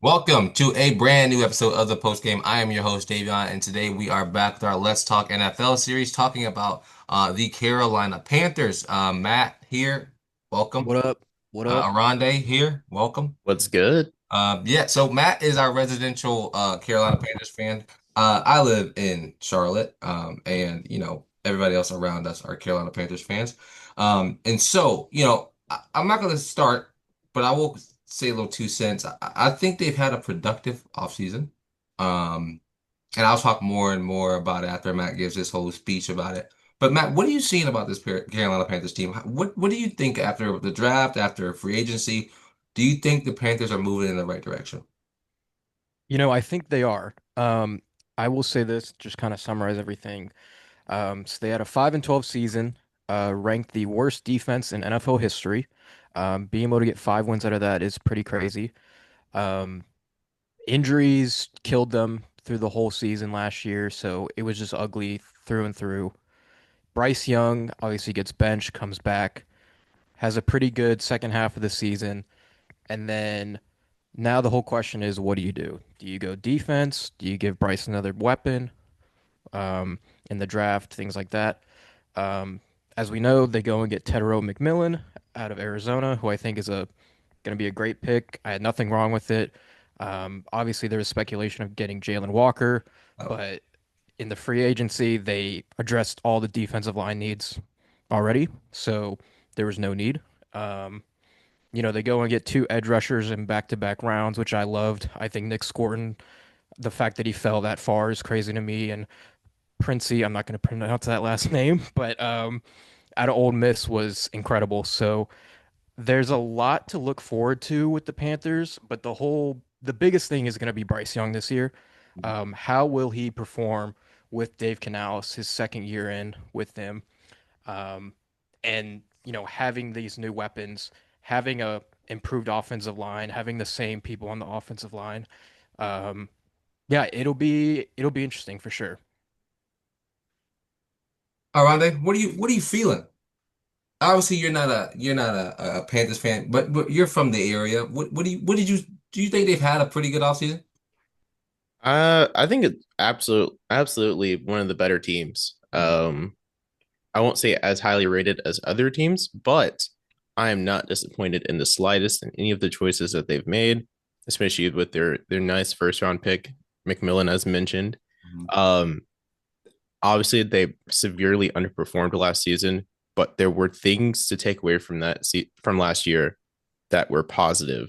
Welcome to a brand new episode of the Post Game. I am your host, Davion, and today we are back with our Let's Talk NFL series talking about the Carolina Panthers. Matt here, welcome. What up? What up? Oronde here, welcome. What's good? Yeah, so Matt is our residential Carolina Panthers fan. I live in Charlotte, and everybody else around us are Carolina Panthers fans. And so I'm not going to start, but I will say a little 2 cents. I think they've had a productive offseason. Um, and I'll talk more and more about it after Matt gives his whole speech about it. But Matt, what are you seeing about this Carolina Panthers team? What do you think after the draft, after free agency? Do you think the Panthers are moving in the right direction? I think they are. I will say this, just kind of summarize everything. So they had a 5-12 season, ranked the worst defense in NFL history. Being able to get 5 wins out of that is pretty crazy. Um, Injuries killed them through the whole season last year, so it was just ugly through and through. Bryce Young obviously gets benched, comes back, has a pretty good second half of the season, and then now the whole question is, what do you do? Do you go defense? Do you give Bryce another weapon um, in the draft? Things like that. Um, as we know, they go and get Tedero McMillan out of Arizona, who I think is a going to be a great pick. I had nothing wrong with it. Obviously, there was speculation of getting Jalen Walker, Oh, but in the free agency, they addressed all the defensive line needs already, so there was no need. Um, they go and get two edge rushers in back-to-back rounds, which I loved. I think Nick Scorton, the fact that he fell that far is crazy to me. And Princey, I'm not going to pronounce that last name, but out of Ole Miss was incredible. So there's a lot to look forward to with the Panthers, but the biggest thing is going to be Bryce Young this year. How will he perform with Dave Canales, his second year in with them? Um, and having these new weapons, having a improved offensive line, having the same people on the offensive line, um, yeah, it'll be interesting for sure. Arande, what are you feeling? Obviously, you're not a Panthers fan, but you're from the area. What did you think they've had a pretty good offseason? I think it's absolutely one of the better teams. I won't say as highly rated as other teams, but I am not disappointed in the slightest in any of the choices that they've made, especially with their nice first round pick, McMillan, as mentioned. Mhm. Um, Obviously they severely underperformed last season, but there were things to take away from from last year that were positive.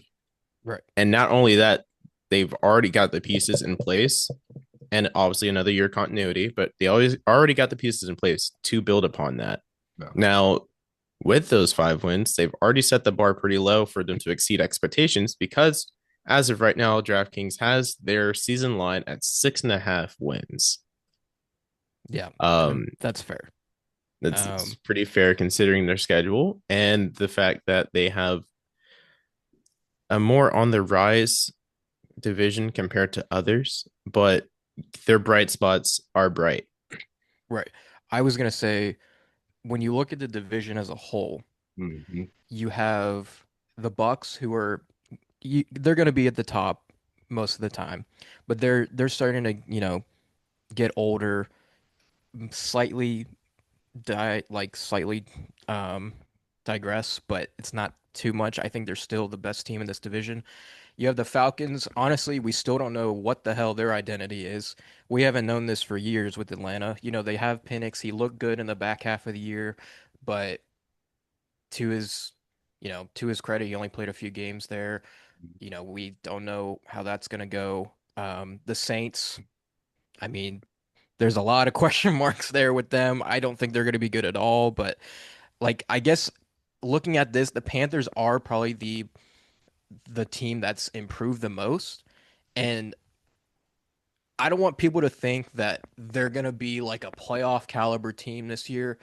Right. And not only that, they've already got the pieces in place and obviously another year continuity, but they always already got the pieces in place to build upon that. No. Now, with those 5 wins, they've already set the bar pretty low for them to exceed expectations because as of right now, DraftKings has their season line at 6.5 wins. Yeah, and Um, that's fair. it's Um, pretty fair considering their schedule and the fact that they have a more on the rise division compared to others, but their bright spots are bright. right. I was gonna say when you look at the division as a whole, Mhm. you have the Bucks who are they're gonna be at the top most of the time, but they're starting to get older, slightly slightly um digress, but it's not too much. I think they're still the best team in this division. You have the Falcons. Honestly, we still don't know what the hell their identity is. We haven't known this for years with Atlanta. They have Penix. He looked good in the back half of the year, but to his, to his credit, he only played a few games there. We don't know how that's going to go. The Saints, I mean, there's a lot of question marks there with them. I don't think they're going to be good at all, but I guess looking at this, the Panthers are probably the team that's improved the most. And I don't want people to think that they're going to be like a playoff caliber team this year.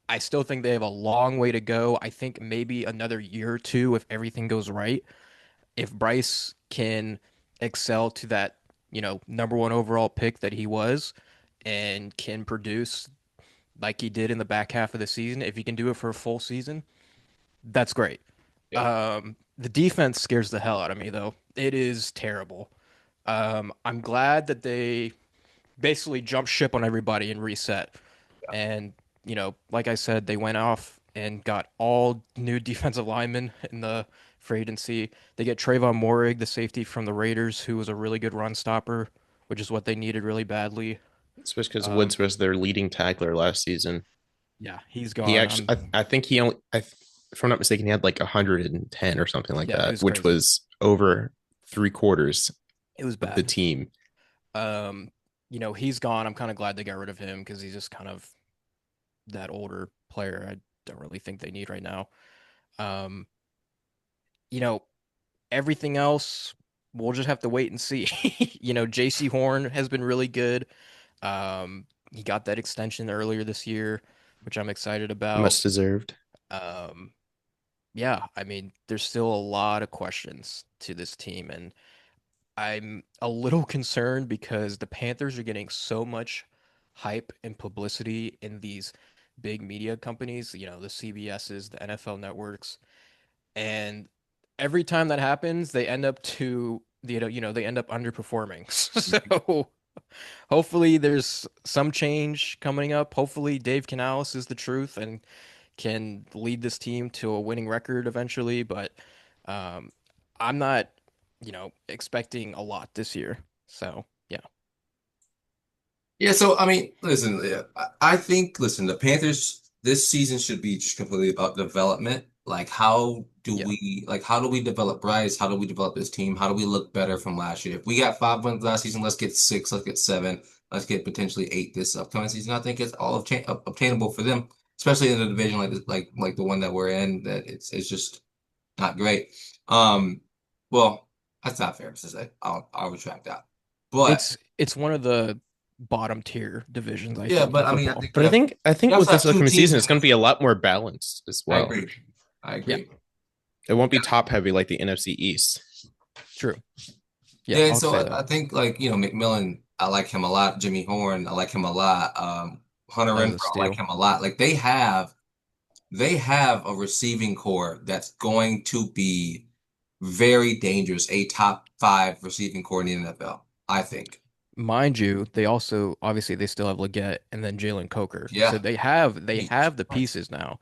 I still think they have a long way to go. I think maybe another year or two if everything goes right. If Bryce can excel to that, number one overall pick that he was and can produce like he did in the back half of the season, if he can do it for a full season, that's great. Yeah. The defense scares the hell out of me though. It is terrible. I'm glad that they basically jumped ship on everybody and reset. And, like I said, they went off and got all new defensive linemen in the free agency. They get Trayvon Moehrig, the safety from the Raiders, who was a really good run stopper, which is what they needed really badly. Especially because Um, Woods was their leading tackler last season. yeah, he's He gone. actually, I think he only, if I'm not mistaken, he had like 110 or something like Yeah, it that, was which crazy. was over three-quarters It was of the bad. team. Um, he's gone. I'm kind of glad they got rid of him because he's just kind of that older player I don't really think they need right now. Um, you know, everything else, we'll just have to wait and see. JC Horn has been really good. He got that extension earlier this year, which I'm excited about. Much deserved. Um, yeah, I mean, there's still a lot of questions to this team, and I'm a little concerned because the Panthers are getting so much hype and publicity in these big media companies, the CBSs, the NFL networks, and every time that happens, they end up underperforming. So hopefully there's some change coming up. Hopefully Dave Canales is the truth and can lead this team to a winning record eventually, but um, I'm not, expecting a lot this year. So, yeah. Yeah, so I mean, listen, yeah, I think, listen, the Panthers this season should be just completely about development. Yeah. Like, how do we develop Bryce? How do we develop this team? How do we look better from last year? If we got 5 wins last season, let's get six, let's get seven, let's get potentially eight this upcoming season. I think it's all obtainable for them, especially in a division like this, like the one that we're in, that it's just not great. Um, well, that's not fair to say. I'll retract that. But It's one of the bottom tier divisions, I yeah, think, in but I mean, I football. think But I you think with also have this two upcoming teams season, in it's going to the be a lot more balanced as I well. agree. I Yeah, agree. It won't be Yeah. top heavy like the NFC East. true. Yeah, Yeah, and I'll so say I that. think McMillan, I like him a lot. Jimmy Horn, I like him a lot. Hunter That was Renfro, a I like steal. him a lot. Like they have a receiving core that's going to be very dangerous, a top five receiving core in the NFL, I think. Mind you, they also obviously they still have Leggett and then Jalen Coker. So Yeah. they have Jesus the Christ. pieces now.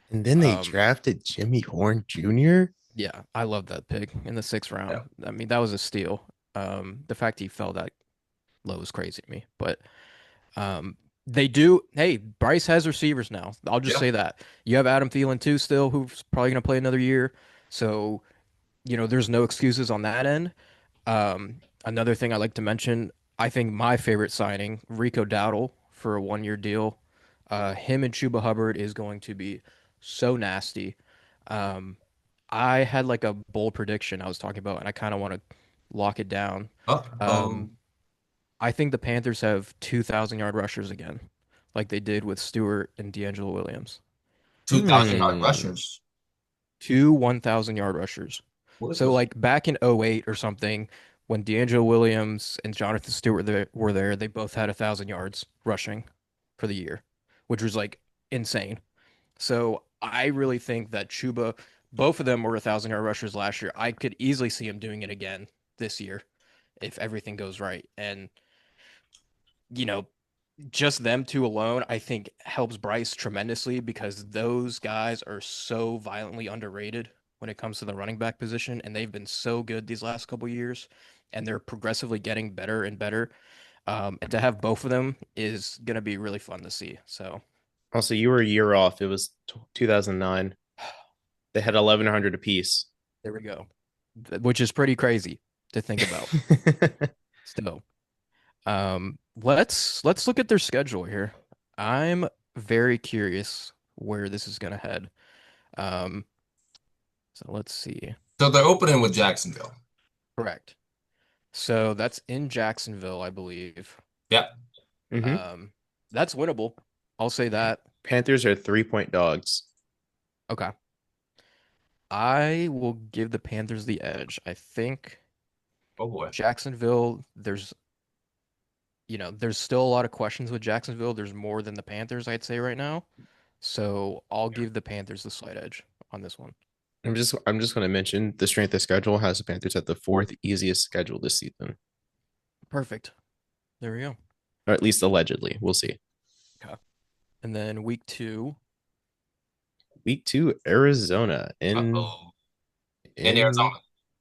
And then they Um, drafted Jimmy Horn Jr. yeah, I love that pick in the sixth Yeah. round. I mean, that was a steal. The fact he fell that low is crazy to me. But um, they do. Hey, Bryce has receivers now. I'll just Yeah. say that. You have Adam Thielen too, still, who's probably going to play another year. So there's no excuses on that end. Another thing I like to mention, I think my favorite signing, Rico Dowdle for a 1 year deal. Him and Chuba Hubbard is going to be so nasty. Um, I had like a bold prediction I was talking about, and I kind of want to lock it down. Uh-oh. Um, I think the Panthers have 2,000-yard rushers again, like they did with Stewart and D'Angelo Williams. 2,000 It, yard Hmm. rushers. two 1,000-yard rushers. What is So this? like back in '08 or something, when D'Angelo Williams and Jonathan Stewart were there, they both had 1,000 yards rushing for the year, which was like insane. So I really think that Chuba, both of them were 1,000-yard rushers last year. I could easily see him doing it again this year if everything goes right. And you know, just them two alone, I think helps Bryce tremendously because those guys are so violently underrated when it comes to the running back position, and they've been so good these last couple years, and they're progressively getting better and better. And to have both of them is gonna be really fun to see. So Also, you were a year off. It was 2009. They had 1,100 apiece. there we go, which is pretty crazy to think about. Still, let's look at their schedule here. I'm very curious where this is gonna head. Um, So let's see. So they're opening with Jacksonville. Correct. So that's in Jacksonville, I believe. Yep. Hmm. Um, that's winnable. I'll say that. Panthers are 3-point dogs. Okay. I will give the Panthers the edge. I think Oh boy. Jacksonville, there's still a lot of questions with Jacksonville. There's more than the Panthers, I'd say right now. So I'll give the Panthers the slight edge on this one. I'm just going to mention the strength of schedule has the Panthers at the fourth easiest schedule this season, Perfect. There we go. or at least allegedly. We'll see. Okay. And then week 2. Week 2, Arizona Uh-oh. In in Arizona.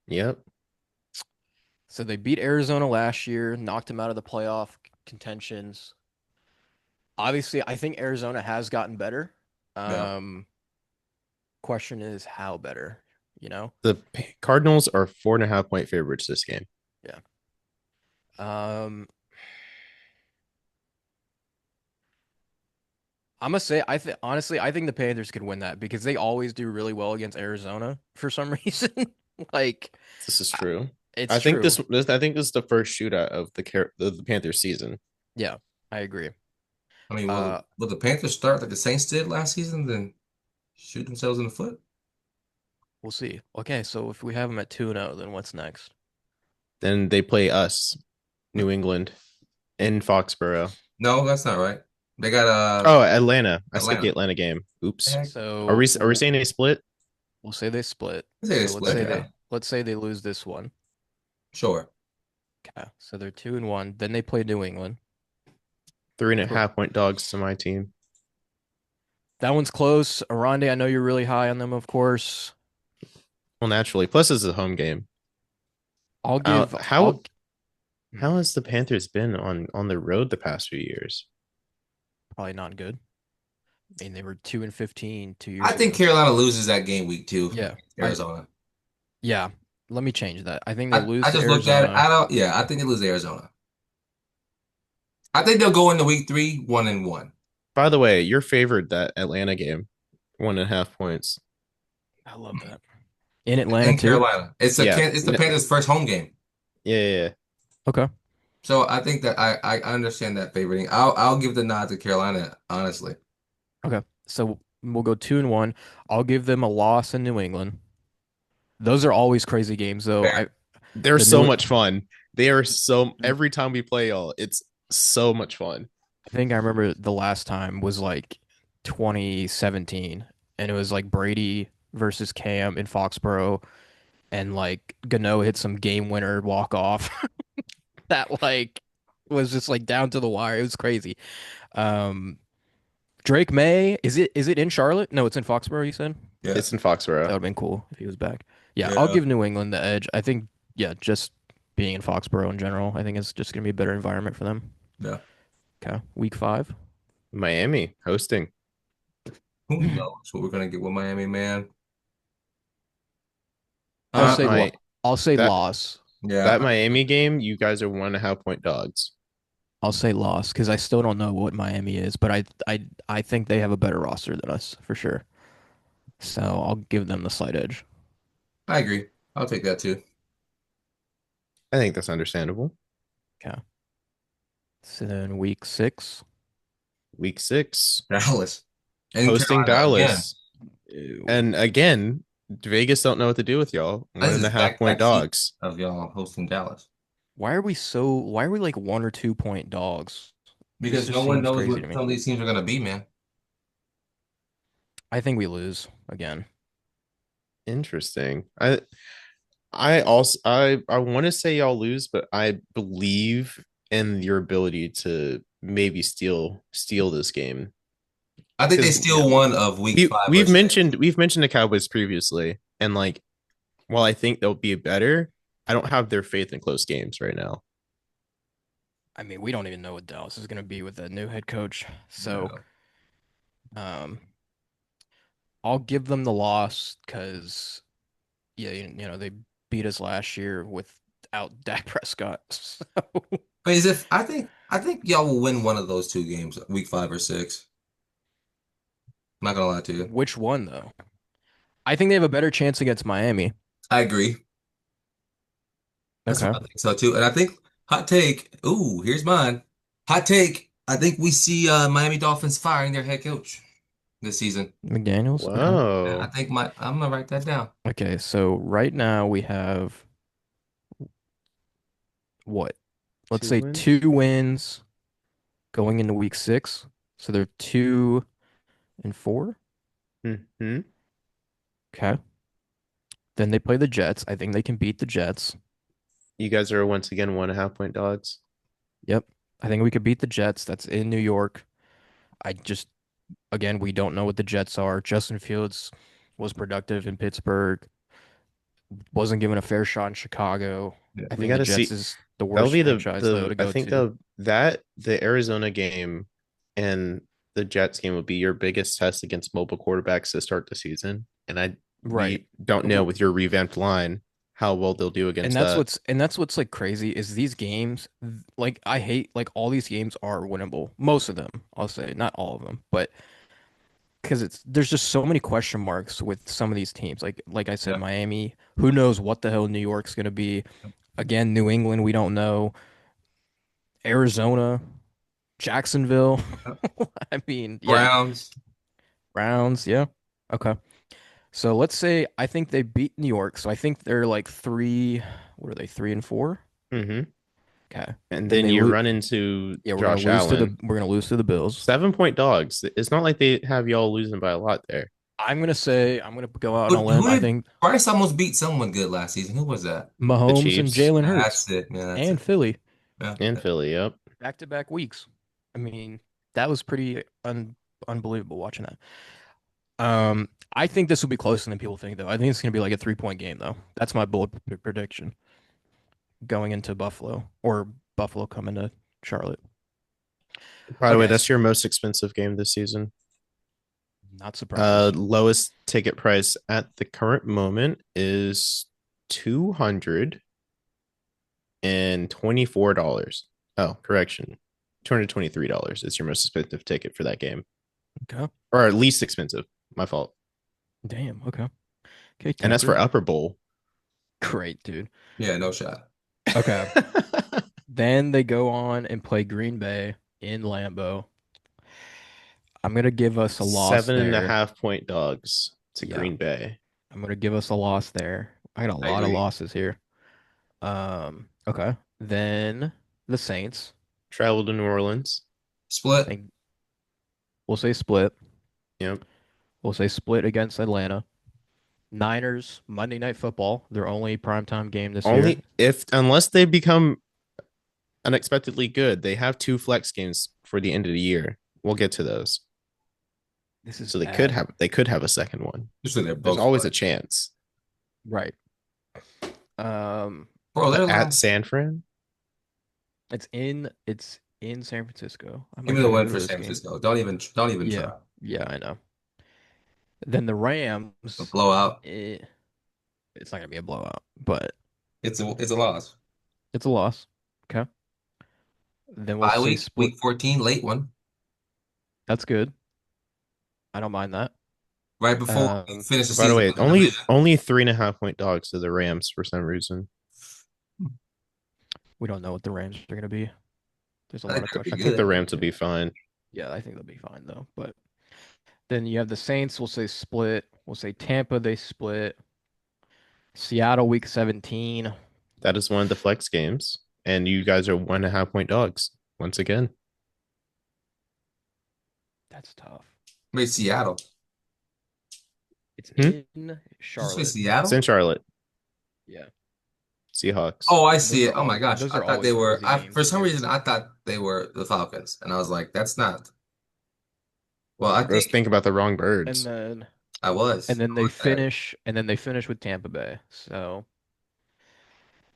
yep. So they beat Arizona last year, knocked them out of the playoff contentions. Obviously, I think Arizona has gotten better. Yeah. Um, question is how better, you know? The Cardinals are 4.5 point favorites this game. Yeah. Um, I'm gonna say I think the Panthers could win that because they always do really well against Arizona for some reason. Like This is I- true. it's I think true. this is the first shootout of the Panthers season. Yeah, I agree. I mean, Uh, will the Panthers start like the Saints did last season, then shoot themselves in the foot? we'll see. Okay, so if we have them at 2-0, then what's next? Then they play us, New England, in Foxborough. No, that's not right. They got Oh, Atlanta. I skipped the Atlanta. Atlanta game. Oops. Heck, So Are we saying they split? we'll say they split. I say they So split. Yeah, let's say they lose this one. sure. Okay, so they're 2-1. Then they play New England. Three and a Pro- half point dogs to my team. That one's close. Oronde, I know you're really high on them, of course. Well, naturally. Plus, it's a home game. I'll Uh, give how I'll hmm, how has the Panthers been on the road the past few years? probably not good. I mean, they were 2-15 I 2 years think ago. Carolina loses that game week 2 Yeah. against I Arizona. yeah. Let me change that. I think they I lose to just looked at it. Arizona. I don't. Yeah, I think they lose to Arizona. I think they'll go into week 3 1-1. By the way, your favorite that Atlanta game, 1.5 points. I love that. In Atlanta In too. Carolina, Yeah, it's the Panthers' first home game. yeah. Okay. So I think that I understand that favoriting. I'll give the nod to Carolina, honestly. Okay. So we'll go 2-1. I'll give them a loss in New England. Those are always crazy games though. Fair. They're The so new much fun. They are so every time we play y'all, it's so much fun. I think I remember the last time was like 2017 and it was like Brady versus Cam in Foxborough and like Gano hit some game winner walk off that like was just like down to the wire. It was crazy. Um Drake May, is it in Charlotte? No, it's in Foxborough, you said? Yeah. It's in That Foxborough. would have been cool if he was back. Yeah, I'll Yeah. give New England the edge. I think yeah, just being in Foxborough in general, I think it's just gonna be a better environment for them. Yeah. Okay. Week 5. Miami hosting. Who knows what we're gonna get with Miami, man? I'll That say Uh, might I'll say that loss. that yeah. Miami game, you guys are 1.5 point dogs. I'll say loss because I still don't know what Miami is, but I think they have a better roster than us for sure. So I'll give them the slight edge. I agree. I'll take that too. I think that's understandable. Okay. So then week 6. Week 6, Dallas and hosting Carolina again. Dallas. Ew. And again, Vegas don't know what to do with y'all. One This and is a half back point back season dogs. of y'all hosting Dallas Why are we like 1 or 2 point dogs? This because no just one seems knows crazy what to me. some of these teams are gonna be, man. I think we lose again. Interesting. I want to say y'all lose, but I believe in your ability to maybe steal this game. I think they Because still one of week we 5 or we've 6. mentioned we've mentioned the Cowboys previously, and like while I think they'll be better, I don't have their faith in close games right now. I mean, we don't even know what Dallas is going to be with a new head coach. So, No. um, I'll give them the loss because yeah, they beat us last year without Dak Prescott. So, But is if I think y'all will win one of those two games, week 5 or 6. I'm not gonna lie to you. which one though? I think they have a better chance against Miami. I agree. Okay. I think so too. And I think hot take. Ooh, here's mine. Hot take. I think we see Miami Dolphins firing their head coach this season. McDaniels. Okay. Yeah, Whoa, I'm gonna write that down. Okay. So right now we have what? Let's two say wins. 2 wins going into week 6. So they're 2-4. Hmm. Okay. Then they play the Jets. I think they can beat the Jets. You guys are once again 1.5 point dogs. Yep. I think we could beat the Jets. That's in New York. I just, again, we don't know what the Jets are. Justin Fields was productive in Pittsburgh, wasn't given a fair shot in Chicago. Yeah. I We think got the to Jets see. is the That'll worst be franchise, though, to I go think to. the Arizona game and the Jets game will be your biggest test against mobile quarterbacks to start the season. And Right. we don't know with your revamped line how well they'll do And against that's that. what's like crazy is these games, like I hate like all these games are winnable. Most of them, I'll say, not all of them, but because it's there's just so many question marks with some of these teams. Like I said, Yeah. Miami, who knows what the hell New York's gonna be. Again, New England, we don't know. Arizona, Jacksonville. I mean, yeah. Browns. Browns, yeah. Okay. So let's say I think they beat New York. So I think they're like three, what are they, 3-4? Hmm. Okay. And Then then they you lose. run into Yeah, Josh Allen. we're gonna lose to the Bills. 7 point dogs. It's not like they have y'all losing by a lot there. I'm gonna go out on a limb. Who I did think Bryce almost beat someone good last season? Who was that? The Mahomes and Chiefs Jalen Hurts That's it, man. That's and it. Philly Yeah. and Philly. Yep. back to back weeks. I mean, that was pretty unbelievable watching that. I think this will be closer than people think, though. I think it's gonna be like a 3-point game, though. That's my bold prediction going into Buffalo or Buffalo coming to Charlotte. By the way, Okay, that's your most expensive game this season. not surprised. Lowest ticket price at the current moment is $224. Oh, correction. $223 is your most expensive ticket for that game. Okay. Or at least expensive. My fault. Damn. Okay. Okay, And that's for Tinker. Upper Bowl. Great, dude. Yeah, no shot. Okay. Then they go on and play Green Bay in Lambeau. I'm gonna give us a loss Seven and a there. half point dogs to Yeah, Green Bay. I'm gonna give us a loss there. I got a I lot of agree. losses here. Okay. Then the Saints. Travel to New Orleans. I Split. think we'll say split. Yep. We'll say split against Atlanta. Niners, Monday Night Football, their only primetime game this year. Only if unless they become unexpectedly good, they have two flex games for the end of the year. We'll get to those. This is So bad. they could have a second one. Usually they're There's both always a split. chance. Right. Bro, they're But at lying. San Fran, It's in San Francisco. I Give might me the try to win go to for this San game. Francisco. Don't even Yeah. try. Yeah, I know. Then the A Rams, blowout. it's not gonna be a blowout, but It's a loss. it's a loss. Okay. Then we'll Bye say week, split. week 14, late one. That's good. I don't mind that. Right before we Um, finish the by the season way, with the division. only 3.5 point dogs to the Rams for some reason. we don't know what the Rams are gonna be. There's a I think lot of they're I pretty question think good. the marks there Rams will too. be fine. Yeah, I think they'll be fine though. But then you have the Saints. We'll say split. We'll say Tampa. They split. Seattle week 17. That is one of the flex games, and you guys are 1.5 point dogs once again. That's tough. Maybe Seattle. It's Hmm? in Did you say Charlotte. It's in Seattle? Charlotte Yeah. Seahawks. Oh, I see it. Oh my gosh. Those I are thought they always were crazy I games for some too. reason I thought they were the Falcons. And I was like, that's not. Well, I I was think thinking about the wrong And birds. then I was. I was there. and then they finish with Tampa Bay. So,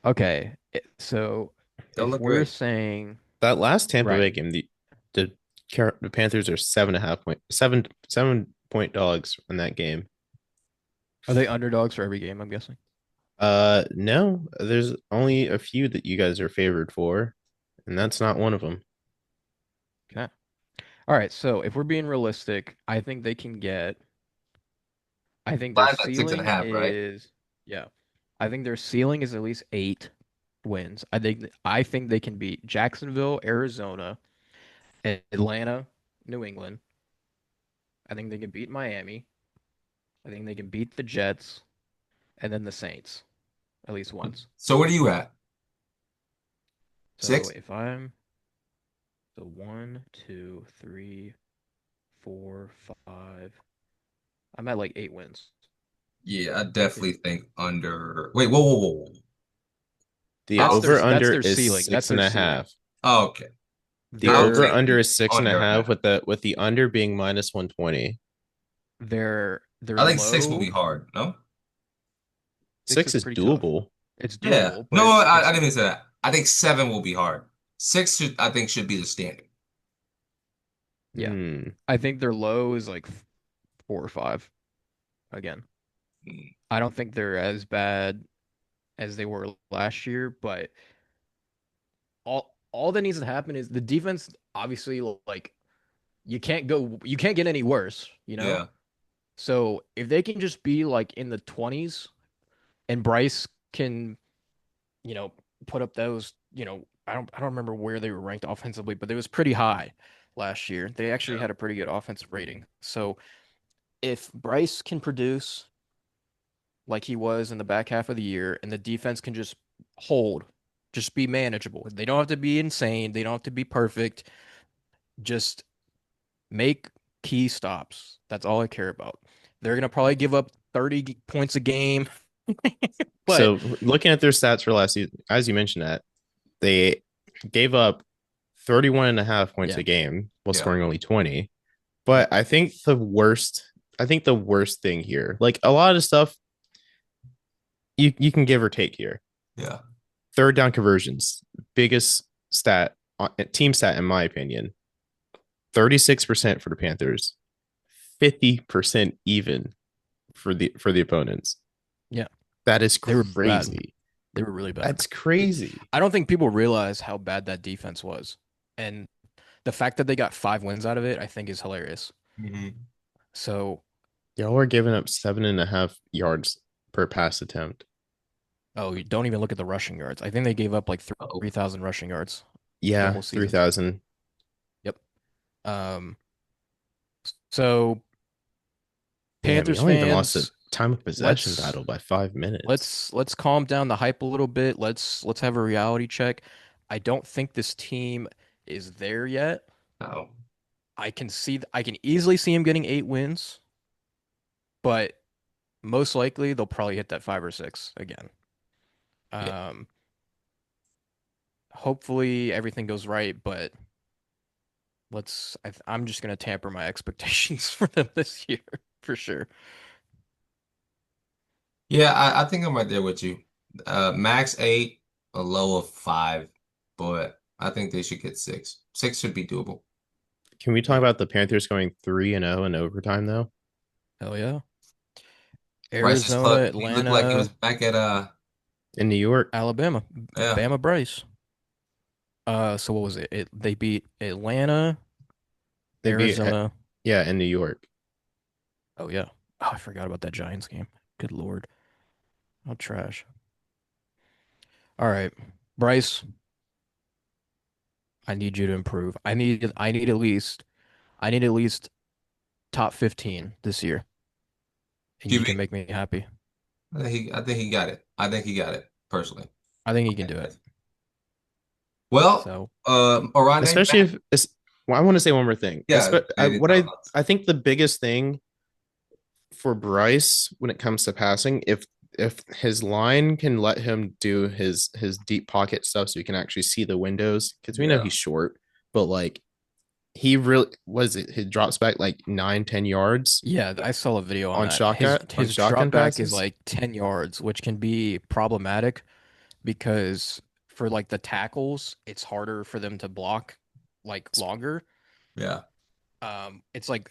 okay. So Don't if look we're great. saying That last Tampa right, Bay game, the the Panthers are 7.5 point dogs in that game. are they underdogs for every game, I'm guessing? No, there's only a few that you guys are favored for, and that's not one of them. Okay. All right, so if we're being realistic, I think their Line's at six and a ceiling half, right? is yeah. I think their ceiling is at least 8 wins. I think they can beat Jacksonville, Arizona, Atlanta, New England. I think they can beat Miami. I think they can beat the Jets and then the Saints at least once. So what are you at? So Six? if I'm so 1, 2, 3, 4, 5, I'm at like 8 wins. Yeah, I It, definitely think under. Wait, whoa, whoa, whoa, whoa. The I'll over say. that's under their is ceiling. That's six their and a ceiling. half. Oh, okay. The I would over Their take under the is six and a under of half that. with the under being minus 120. their I think six will be low hard. No. six Six is is pretty tough. doable. It's Yeah. doable, but No, I it's didn't mean to say that. I think seven will be hard. Six should, I think, should be the standard. yeah. Hmm. I think their low is like 4 or 5 again. Mm, I don't think they're as bad as they were last year, but all that needs to happen is the defense obviously like you can't get any worse, you know? yeah. So if they can just be like in the 20s and Bryce can, you know, put up those, I don't remember where they were ranked offensively, but it was pretty high last year. They actually Yeah. had a pretty good offensive rating. So if Bryce can produce like he was in the back half of the year and the defense can just hold, just be manageable. They don't have to be insane, they don't have to be perfect. Just make key stops. That's all I care about. They're going to probably give up 30 points a game, but So looking at their stats for last season, as you mentioned that, they gave up 31 and a half points yeah, a game while Yeah. scoring only 20. yep. But I think the worst thing here, like a lot of stuff you can give or take here. Yeah. Third down conversions, biggest stat, team stat in my opinion. 36% for the Panthers, 50% even for the opponents. Yeah, That is they were bad. crazy. They were really bad. That's crazy. I don't think people realize how bad that defense was. And the fact that they got 5 wins out of it, I think is hilarious. Hmm. So, Y'all are giving up 7.5 yards per pass attempt. oh, you don't even look at the rushing yards. I think they gave up like Oh, 3,000 rushing yards the Yeah, whole season. 3,000. Yep. Um, so Damn, Panthers y'all even lost a fans, time of possession let's battle by 5 minutes. let's calm down the hype a little bit. Let's have a reality check. I don't think this team is there yet. no. I can easily see him getting 8 wins, but most likely they'll probably hit that 5 or 6 again. Yeah. Um, hopefully everything goes right, but I'm just gonna tamper my expectations for them this year for sure. Yeah, I think I'm right there with you. Max eight, a low of five, but I think they should get six. Six should be doable. Can we talk Yeah. about the Panthers going 3-0 in overtime though? Hell yeah. Bryce's Arizona, club, he looked like he was Atlanta, back at In New York, Alabama, yeah. Bama Bryce. So what was it? They beat Atlanta, they beat Arizona. yeah, in New York. Oh yeah. Oh, I forgot about that Giants game. Good Lord. Oh, trash. All right. Bryce, I need you to improve. I need at least top 15 this year, and Excuse you me. can make me happy. I think he got it. I think he got it personally. I think he can do it. Well, So, Oronde, Especially if it's well, I want to say one more thing. yeah, I think the biggest thing for Bryce when it comes to passing, if his line can let him do his deep pocket stuff so he can actually see the windows, because we know yeah. he's short, but like he really was it he drops back like 9-10 yards yeah, I saw a video on that. on His shotgun drop back is passes. like 10 yards, which can be problematic because for like the tackles, it's harder for them to block like longer. Yeah. It's like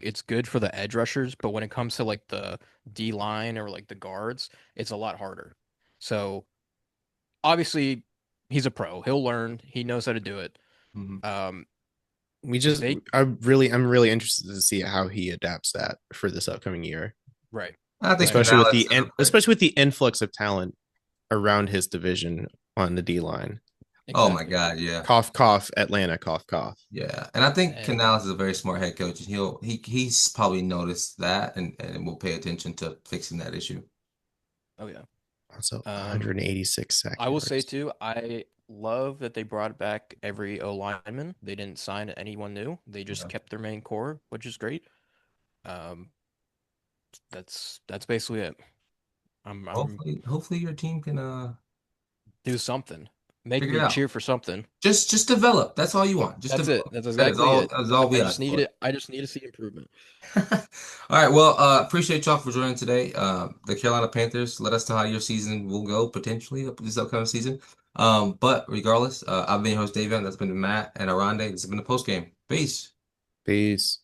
it's good for the edge rushers, but when it comes to like the D line or like the guards, it's a lot harder. So obviously he's a pro. He'll learn. He knows how to do it. Mhm. Um, We if just they I'm really interested to see how he adapts that for this upcoming year, right, I think right, Canales is a great. especially with the influx of talent around his division on the D line. Oh my exactly. God, yeah. Cough cough Atlanta cough cough. Yeah. And I think And Canales is a very smart head coach and he's probably noticed that and will pay attention to fixing that issue. oh yeah. Also Um, 186 sack I will say yards. too, I love that they brought back every O lineman. They didn't sign anyone new. They just Yeah. kept their main core, which is great. Um, That's basically it. I'm Hopefully your team can do something. Make figure it me out. cheer for something. Just develop. That's all you want. Just That's it. develop. That's exactly it. That's all we I just ask need for. it. I just need to see improvement. All right. Well, appreciate y'all for joining today. The Carolina Panthers. Let us know how your season will go potentially up this upcoming season. But regardless, I've been your host Davion. That's been Matt and Oronde. This has been the post game. Peace. Peace.